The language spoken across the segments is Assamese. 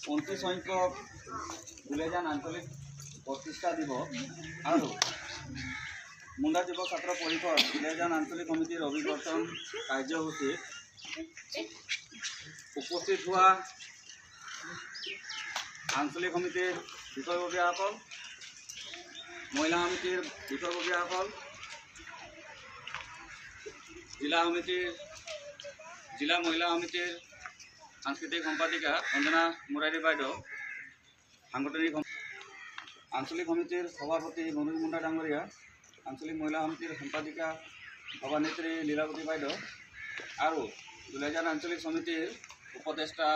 29 সংখ্যক দুলীয়াজান আঞ্চলিক প্ৰতিষ্ঠা দিৱস আৰু মুণ্ডা যুৱ ছাত্ৰ পৰিষদ দুলীয়াজান আঞ্চলিক সমিতিৰ অভিৱৰ্তন কাৰ্যসূচীত উপস্থিত হোৱা আঞ্চলিক সমিতিৰ বিষয়ববীয়াসকল, মহিলা সমিতিৰ বিষয়ববীয়াসকল, জিলা মহিলা সমিতিৰ সাংস্কৃতিক সম্পাদিকা অঞ্জনা মুৰাৰী বাইদেউ, সাংগঠনিক আঞ্চলিক সমিতিৰ সভাপতি মনোজ মুণ্ডা ডাঙৰীয়া, আঞ্চলিক মহিলা সমিতিৰ সম্পাদিকা সভানেত্ৰী লীলাৱতী বাইদেউ আৰু দুলীয়াজান আঞ্চলিক সমিতিৰ উপদেষ্টা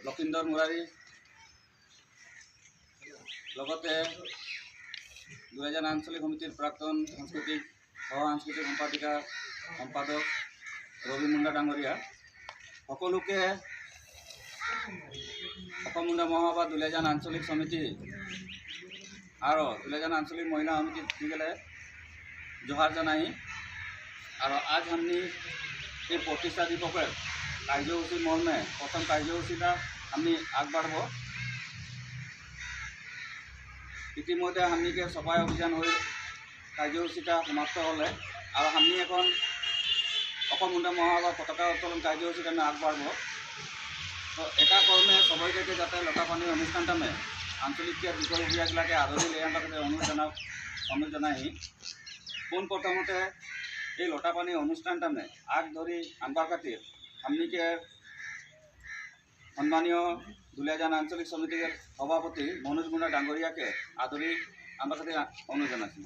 লক্ষীন্দৰ মুৰাৰী, লগতে দুলীয়াজান আঞ্চলিক সমিতিৰ প্ৰাক্তন সাংস্কৃতিক সম্পাদিকা সম্পাদক ৰবি মুণ্ডা ডাঙৰীয়া, সকলোকে অসম মুণ্ডা মহাসভা দুলীয়াজান আঞ্চলিক সমিতি আৰু দুলীয়াজান আঞ্চলিক মহিলা সমিতি গেলে জোহাৰ জনাই আৰু আজ আমি এই প্ৰতিষ্ঠা দিৱসেৰ কার্যসূচী মর্মে প্রথম কার্যসূচীটা আমি আগবাড়ব। ইতিমধ্যে আমনিকে সফাই অভিযান হয়ে কার্যসূচীটা সমাপ্ত হলে আর আমি এখন অসম মুণ্ডা মহাসভা পতাকা উত্তোলন কার্যসূচীটা আমি আগবাড়ব। তো এটা কর্মে সবাইকে যাতে লতাপানির অনুষ্ঠানটামে আঞ্চলিক বিষয়ববীয়াগিলাকে আদরি লেয়ার অনুরোধ জানাই পোনপ্রথমতে এই লতাপানি অনুষ্ঠানটামে আগ ধরি আনবার খাতির আমনিকে সম্মানীয় দুলীয়াজান আঞ্চলিক সমিতির সভাপতি মনোজ মুণ্ডা ডাঙরিয়াকে আদরি আনবার খাতির অনুরোধ জানাচ্ছি।